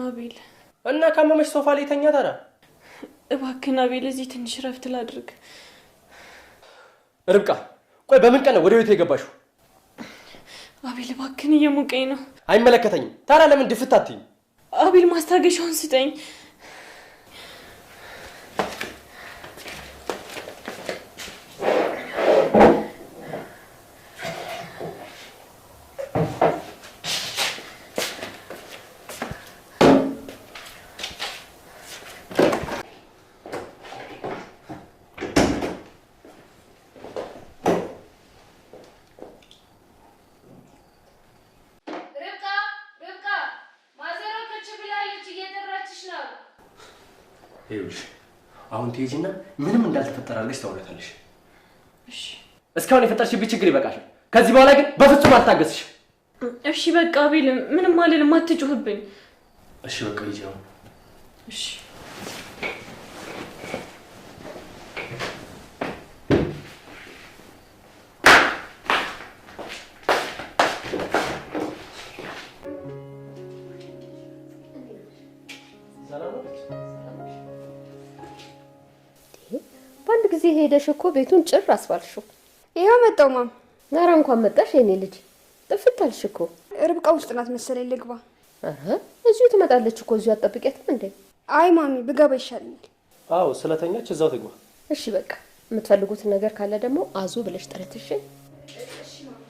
አቤል እና ካመመሽ ሶፋ ላይ ተኛ ታዲያ እባክህን አቤል እዚህ ትንሽ ረፍት ላድርግ ርብቃ ቆይ በምን ቀን ነው ወደ ቤት የገባሽው አቤል እባክህን እየሞቀኝ ነው አይመለከተኝም ታዲያ ለምን ድፍት አትይኝ አቤል ማስታገሻውን ስጠኝ ይኸውልሽ አሁን ትሄጂና ምንም እንዳልተፈጠራለሽ ታውቂያለሽ እሺ እስካሁን የፈጠርሽብኝ ችግር ይበቃሻል ከዚህ በኋላ ግን በፍጹም አልታገስሽ እሺ በቃ አቤል ምንም አልልም አትጮህብኝ እሺ በቃ ሂጂ አሁን እሺ ጊዜ ሄደሽ እኮ ቤቱን ጭር አስባልሽው ይሄው መጣው ማም ዛሬ እንኳን መጣሽ የኔ ልጅ ጥፍታልሽ እኮ ርብቃ ውስጥ ናት መሰለኝ ልግባ እዚሁ ትመጣለች እኮ እዚሁ አጠብቂያትም እንዴ አይ ማሚ ብገባ ይሻለኛል አዎ ስለተኛች እዛው ትግባ እሺ በቃ የምትፈልጉት ነገር ካለ ደግሞ አዙ ብለሽ ጥረትሽ እሺ ማሚ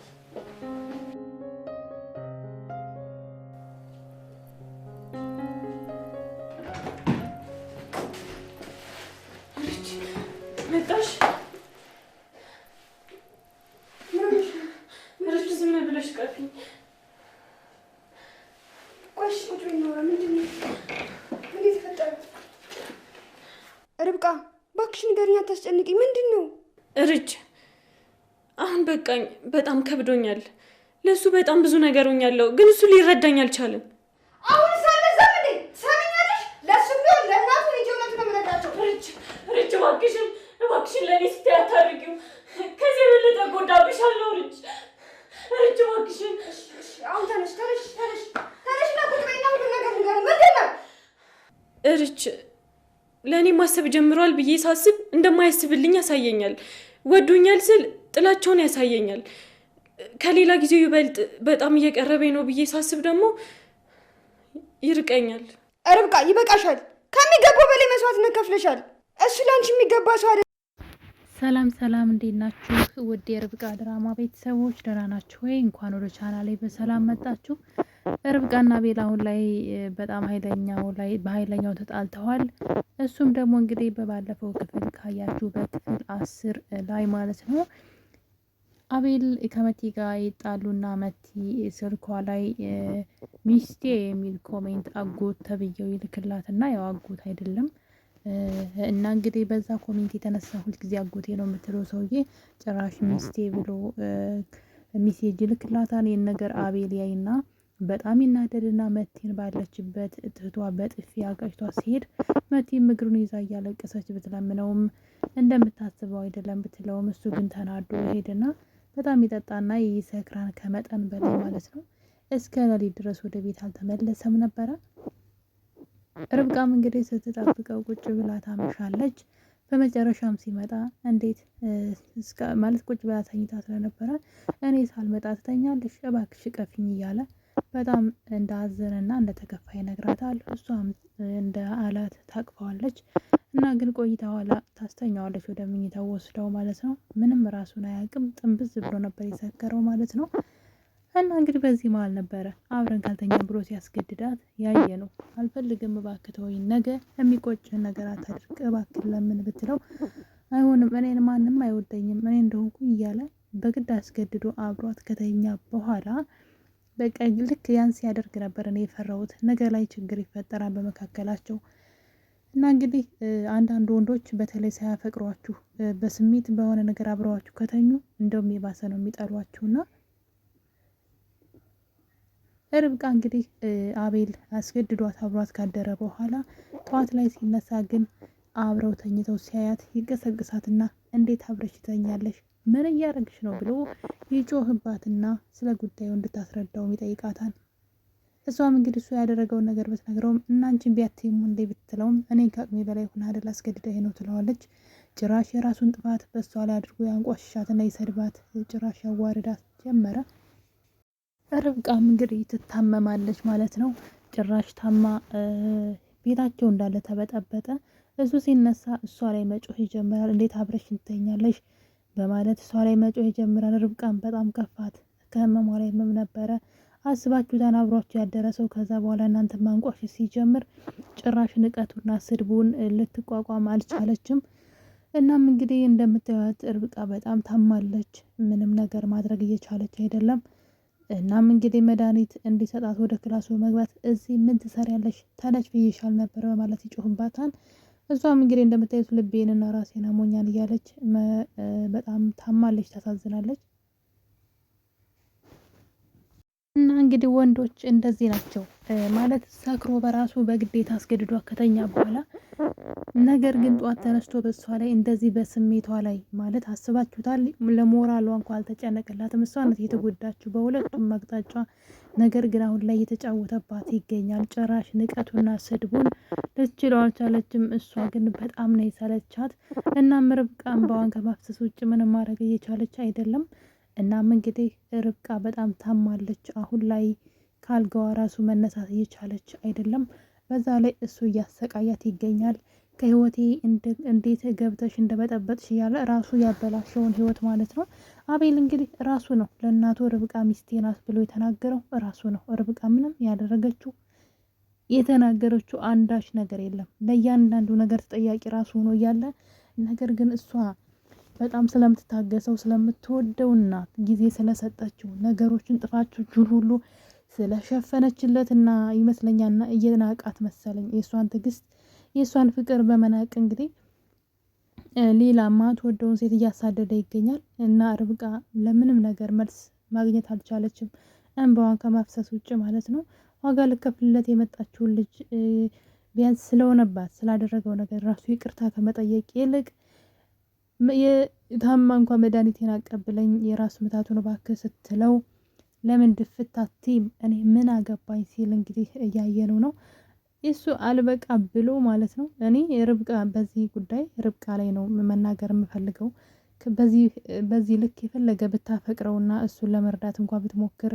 መጣሽ ምንሽ ዝም ብለሽ ቀፊኝ ቆይሽ ቁጭ ብዬ ነው ምንድነው ምን ተፈጠረ ርብቃ ባክሽ ንገሪኝ አታስጨንቂ ምንድነው እርጅ አሁን በቃኝ በጣም ከብዶኛል ለሱ በጣም ብዙ ነገር ሆኛለሁ ግን እሱ ሊረዳኝ አልቻለም አሁን ሳለዛም እንዴ ሰምኛለሽ ለሱ ቢሆን ለእናቱ ልጅ ሆነቱ ነው መረዳቸው እርጅ እባክሽን ለኔ ስትይ አታርጊው ከዚህ የበለጠ ጎዳብሻለሁ እርጅ እባክሽን አሁን ተነሽ እና ቁጭ በይና ሁሉ ነገር ንገሪኝ ምንድነው እርጅ ለኔ ማሰብ ጀምሯል ብዬ ሳስብ እንደማያስብልኝ ያሳየኛል ወዶኛል ስል ጥላቸውን ያሳየኛል ከሌላ ጊዜው ይበልጥ በጣም እየቀረበኝ ነው ብዬ ሳስብ ደግሞ ይርቀኛል ርብቃ ይበቃሻል ከሚገባው በላይ መስዋዕትነት ከፍለሻል እሱ ላንቺ የሚገባ ሰው አይደል ሰላም እንዴት ናችሁ ውድ የርብቃ ድራማ ቤተሰቦች ደህና ናችሁ ወይ እንኳን ወደ ቻናሌ በሰላም መጣችሁ ርብቃና ቤላ አሁን ላይ በጣም በኃይለኛው ተጣልተዋል እሱም ደግሞ እንግዲህ በባለፈው ክፍል ካያችሁ በክፍል 10 ላይ ማለት ነው አቤል ከመቲ ጋር ይጣሉና መቲ ስልኳ ላይ ሚስቴ የሚል ኮሜንት አጎት ተብየው ይልክላትና ያው አጎት አይደለም እና እንግዲህ በዛ ኮሜንት የተነሳ ሁሉ ጊዜ አጎቴ ነው የምትለው ሰውዬ ጭራሽ ሚስቴ ብሎ ሚሴጅ ይልክላታል ይሄን ነገር አቤል ያይና በጣም ይናደድና መቲን ባለችበት ትህቷ በጥፊ አቀጭቷ ሲሄድ መቲም እግሩን ይዛ እያለቀሰች ብትለምነውም እንደምታስበው አይደለም ብትለውም እሱ ግን ተናዶ ሄድና በጣም ይጠጣና ይሰክራን ከመጠን በላይ ማለት ነው እስከ ሌሊት ድረስ ወደ ቤት አልተመለሰም ነበር ርብቃም እንግዲህ ስትጠብቀው ቁጭ ብላ ታመሻለች በመጨረሻም ሲመጣ እንዴት ማለት ቁጭ ብላ ተኝታ ስለነበረ እኔ ሳልመጣ ትተኛለሽ እባክሽ ቀፊኝ እያለ በጣም እንዳዘነና እንደተከፋ ይነግራታል እሷም እንደ አላት ታቅፈዋለች እና ግን ቆይታ ኋላ ታስተኛዋለች ወደ መኝታው ወስደው ማለት ነው ምንም ራሱን አያውቅም ጥንብዝ ብሎ ነበር የሰከረው ማለት ነው እና እንግዲህ በዚህ መሃል ነበረ አብረን ካልተኛ ብሎ ሲያስገድዳት ያየ ነው አልፈልግም እባክህ ተወኝ ነገ የሚቆጭህን ነገር አታድርግ እባክህ ለምን ብትለው አይሆንም እኔን ማንም አይወደኝም እኔ እንደሆንኩኝ እያለ በግድ አስገድዶ አብሯት ከተኛ በኋላ በቃ ልክ ያን ሲያደርግ ነበር እኔ የፈራሁት ነገ ላይ ችግር ይፈጠራል በመካከላቸው እና እንግዲህ አንዳንድ ወንዶች በተለይ ሳያፈቅሯችሁ በስሜት በሆነ ነገር አብረዋችሁ ከተኙ እንደውም የባሰ ነው የሚጠሏችሁና ርብቃ እንግዲህ አቤል አስገድዷት አብሯት ካደረ በኋላ ጧት ላይ ሲነሳ ግን አብረው ተኝተው ሲያያት ይገሰግሳትና እንዴት አብረሽ ተኛለሽ ምን እያደረግሽ ነው ብሎ ይጮህባትና ስለ ጉዳዩ እንድታስረዳው ይጠይቃታል እሷም እንግዲህ እሱ ያደረገውን ነገር ብትነግረውም እና አንቺን ቢያትይም እንዴ ብትለውም እኔን ከአቅሜ በላይ ሆነ አይደል አስገድደህ ነው ትለዋለች። ጭራሽ የራሱን ጥፋት በሷ ላይ አድርጎ ያንቋሽሻትና ይሰድባት ጭራሽ ያዋርዳት ጀመረ። ርብቃም እንግዲህ ትታመማለች ማለት ነው። ጭራሽ ታማ ቤታቸው እንዳለ ተበጠበጠ። እሱ ሲነሳ እሷ ላይ መጮህ ይጀምራል። እንዴት አብረሽ ትተኛለሽ በማለት እሷ ላይ መጮህ ይጀምራል። ርብቃም በጣም ከፋት። ከህመሟ ላይ ህመም ነበረ። አስባችሁታን አብሯቸው ያደረሰው ከዛ በኋላ እናንተ ማንቋሽ ሲጀምር ጭራሽ ንቀቱና ስድቡን ልትቋቋም አልቻለችም። እናም እንግዲህ እንደምታዩት ርብቃ በጣም ታማለች። ምንም ነገር ማድረግ እየቻለች አይደለም። እናም እንግዲህ መድኃኒት እንዲሰጣት ወደ ክላሱ መግባት እዚህ ምን ትሰሪያለሽ ተነሽ ብዬሻል ነበር በማለት ይጮህባታል። እሷም እንግዲህ እንደምታዩት ልቤንና ራሴን አሞኛል እያለች በጣም ታማለች፣ ታሳዝናለች። እና እንግዲህ ወንዶች እንደዚህ ናቸው ማለት ሰክሮ በራሱ በግዴታ አስገድዷ ከተኛ በኋላ ነገር ግን ጧት ተነስቶ በሷ ላይ እንደዚህ በስሜቷ ላይ ማለት አስባችሁታል። ለሞራሏ እንኳን አልተጨነቀላትም። እሷ ናት የተጎዳችው በሁለቱም አቅጣጫ። ነገር ግን አሁን ላይ እየተጫወተባት ይገኛል። ጭራሽ ንቀቱና ስድቡን ልትችለው አልቻለችም። እሷ ግን በጣም ነው የሰለቻት። እናም ርብቃ እንባዋን ከማፍሰስ ውጭ ምንም ማድረግ እየቻለች አይደለም። እናም እንግዲህ ርብቃ በጣም ታማለች። አሁን ላይ ካልጋዋ ራሱ መነሳት እየቻለች አይደለም። በዛ ላይ እሱ እያሰቃያት ይገኛል። ከህይወቴ እንዴት ገብተሽ እንደበጠበጥሽ እያለ ራሱ ያበላሸውን ህይወት ማለት ነው። አቤል እንግዲህ ራሱ ነው ለእናቱ ርብቃ ሚስቴ ናት ብሎ የተናገረው ራሱ ነው። ርብቃ ምንም ያደረገችው የተናገረችው አንዳች ነገር የለም። ለእያንዳንዱ ነገር ተጠያቂ ራሱ ሆኖ እያለ ነገር ግን እሷ በጣም ስለምትታገሰው ስለምትወደውና ጊዜ ስለሰጠችው ነገሮችን ጥፋቶቹን ሁሉ ስለሸፈነችለትና ይመስለኛልና እየናቃት መሰለኝ የእሷን ትዕግስት የእሷን ፍቅር በመናቅ እንግዲህ ሌላ ማትወደውን ሴት እያሳደደ ይገኛል። እና ርብቃ ለምንም ነገር መልስ ማግኘት አልቻለችም፣ እንባዋን ከማፍሰስ ውጭ ማለት ነው። ዋጋ ልከፍልለት የመጣችውን ልጅ ቢያንስ ስለሆነባት ስላደረገው ነገር ራሱ ይቅርታ ከመጠየቅ ይልቅ ታማ እንኳን መድኃኒቴን አቀብለኝ የራስ ምታቱን እባክህ ስትለው ለምን ድፍታቲም እኔ ምን አገባኝ ሲል እንግዲህ እያየነው ነው። እሱ አልበቃ ብሎ ማለት ነው። እኔ ርብቃ በዚህ ጉዳይ ርብቃ ላይ ነው መናገር የምፈልገው። በዚህ ልክ የፈለገ ብታፈቅረውና እሱን ለመርዳት እንኳን ብትሞክር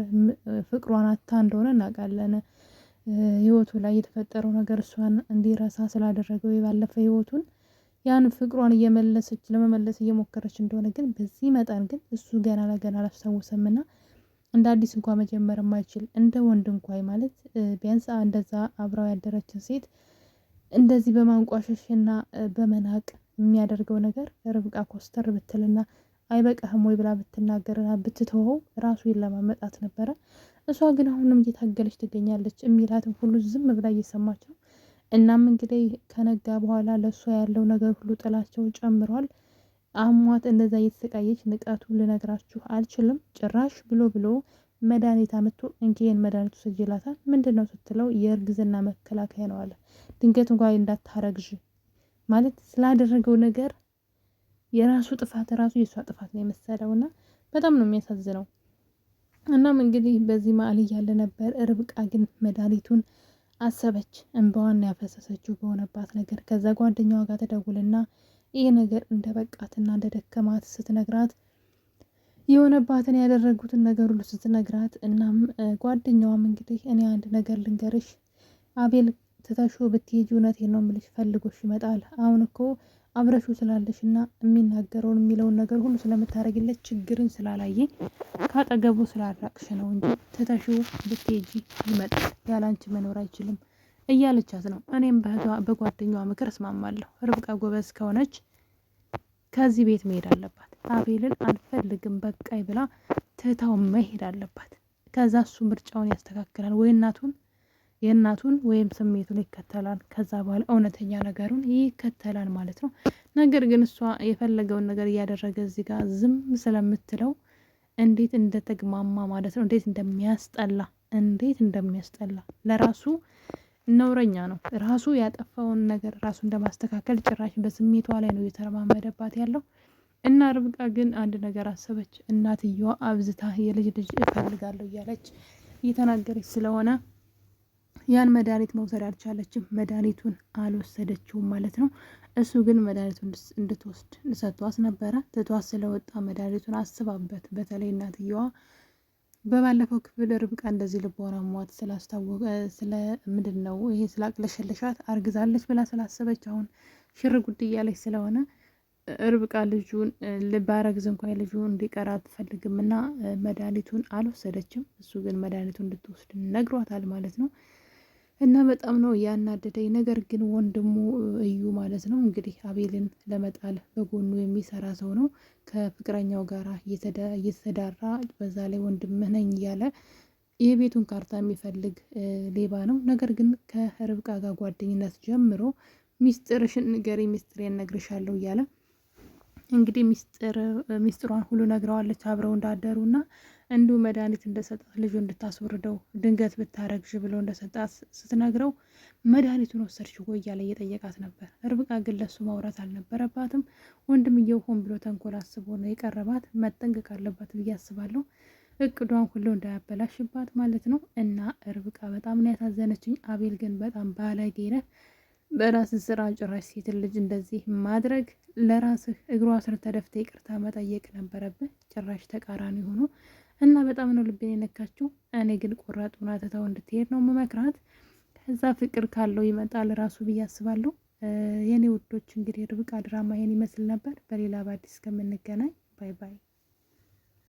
ፍቅሯን አታ እንደሆነ እናውቃለን። ህይወቱ ላይ የተፈጠረው ነገር እሷን እንዲረሳ ስላደረገው የባለፈ ህይወቱን ያን ፍቅሯን ለመመለስ እየሞከረች እንደሆነ ግን በዚህ መጠን ግን እሱ ገና ለገና አላስታወሰምና እንደ አዲስ እንኳን መጀመር የማይችል እንደ ወንድ እንኳን ማለት ቢያንስ እንደዛ አብራው ያደረችን ሴት እንደዚህ በማንቋሸሽና በመናቅ የሚያደርገው ነገር ርብቃ ኮስተር ብትልና አይበቃህም ወይ ብላ ብትናገርና ብትተወው ራሱ ይለማመጣት ነበረ። እሷ ግን አሁንም እየታገለች ትገኛለች። የሚላትም ሁሉ ዝም ብላ እየሰማች ነው። እናም እንግዲህ ከነጋ በኋላ ለእሷ ያለው ነገር ሁሉ ጥላቸው ጨምሯል። አሟት እንደዛ እየተሰቃየች ንቀቱ ልነግራችሁ አልችልም። ጭራሽ ብሎ መድኃኒት አምጥቶ እንኪን መድኃኒቱ ስጅላታል። ምንድን ነው ስትለው የእርግዝና መከላከያ ነው አለ። ድንገት እንኳን እንዳታረግዥ ማለት ስላደረገው ነገር የራሱ ጥፋት ራሱ የእሷ ጥፋት ነው የመሰለውና በጣም ነው የሚያሳዝነው። እናም እንግዲህ በዚህ መሀል እያለ ነበር ርብቃ ግን መድኃኒቱን አሰበች። እንባዋን ያፈሰሰችው በሆነባት ነገር ከዛ ጓደኛዋ ጋር ተደውልና ይህ ነገር እንደበቃትና እንደደከማት ስትነግራት የሆነባትን ያደረጉትን ነገር ሁሉ ስትነግራት እናም ጓደኛዋም እንግዲህ እኔ አንድ ነገር ልንገርሽ አቤል ትተሹ ብትሄጂ እውነቴን ነው የምልሽ ፈልጎሽ ይመጣል። አሁን እኮ አብረሹ ስላለሽና የሚናገረውን የሚለውን ነገር ሁሉ ስለምታደርግለት ችግርን ስላላየ ካጠገቡ ስላራቅሽ ነው እንጂ ትተሹ ብትሄጂ ይመጣል፣ ያላንቺ መኖር አይችልም እያለቻት ነው። እኔም በጓደኛዋ ምክር እስማማለሁ። ርብቃ ጎበዝ ከሆነች ከዚህ ቤት መሄድ አለባት። አቤልን አንፈልግም በቃይ ብላ ትታው መሄድ አለባት። ከዛ እሱ ምርጫውን ያስተካክላል ወይ የእናቱን ወይም ስሜቱን ይከተላል። ከዛ በኋላ እውነተኛ ነገሩን ይከተላል ማለት ነው። ነገር ግን እሷ የፈለገውን ነገር እያደረገ እዚህ ጋር ዝም ስለምትለው እንዴት እንደተግማማ ማለት ነው። እንዴት እንደሚያስጠላ ለራሱ ነውረኛ ነው። ራሱ ያጠፋውን ነገር ራሱ እንደማስተካከል ጭራሽ በስሜቷ ላይ ነው እየተረማመደባት ያለው። እና ርብቃ ግን አንድ ነገር አሰበች። እናትየዋ አብዝታ የልጅ እፈልጋለሁ እያለች እየተናገረች ስለሆነ ያን መድኃኒት መውሰድ አልቻለችም። መድኃኒቱን አልወሰደችውም ማለት ነው። እሱ ግን መድኃኒቱን እንድትወስድ ሰጥቷት ነበረ። ትቷት ስለወጣ መድኃኒቱን አስባበት፣ በተለይ እናትየዋ በባለፈው ክፍል ርብቃ እንደዚህ ልቦና ሟት ስላስታወቀ ምንድን ነው ይሄ ስላቅለሸለሻት አርግዛለች ብላ ስላሰበች አሁን ሽር ጉድ እያለች ስለሆነ ርብቃ ልጁን ባረግዝ እንኳን ልጁ እንዲቀር አትፈልግም እና መድኃኒቱን አልወሰደችም። እሱ ግን መድኃኒቱን እንድትወስድ ነግሯታል ማለት ነው። እና በጣም ነው ያናደደኝ። ነገር ግን ወንድሙ እዩ ማለት ነው እንግዲህ አቤልን ለመጣል በጎኑ የሚሰራ ሰው ነው። ከፍቅረኛው ጋር እየተዳራ በዛ ላይ ወንድምህ ነኝ እያለ የቤቱን ካርታ የሚፈልግ ሌባ ነው። ነገር ግን ከርብቃ ጋር ጓደኝነት ጀምሮ ሚስጥርሽን ንገሪ፣ ሚስጥሬን እነግርሻለሁ እያለ እንግዲህ ሚስጥሯን ሁሉ ነግረዋለች። አብረው እንዳደሩና እንዲሁ መድኃኒት እንደሰጣት ልጁ እንድታስወርደው ድንገት ብታረግዥ ብሎ እንደሰጣት ስትነግረው መድኃኒቱን ወሰድሽ ወይ እያለ እየጠየቃት ነበር። ርብቃ ግን ለሱ ማውራት አልነበረባትም። ወንድምየው ሆን ብሎ ተንኮል አስቦ ነው የቀረባት። መጠንቀቅ አለባት ብዬ አስባለሁ። እቅዷን ሁሉ እንዳያበላሽባት ማለት ነው። እና ርብቃ በጣም ነው ያሳዘነችኝ። አቤል ግን በጣም ባለጌ ነህ። በራስህ ስራ ጭራሽ ሴት ልጅ እንደዚህ ማድረግ፣ ለራስህ እግሯ ስር ተደፍተ ይቅርታ መጠየቅ ነበረብህ። ጭራሽ ተቃራኒ ሆኖ እና በጣም ነው ልቤን የነካችው። እኔ ግን ቆራጥ ሆና ትታው እንድትሄድ ነው መመክራት። ከዛ ፍቅር ካለው ይመጣል ራሱ ብዬ አስባለሁ። የኔ ውዶች እንግዲህ ርብቃ ድራማ ይሄን ይመስል ነበር። በሌላ በአዲስ እስከምንገናኝ ባይ ባይ።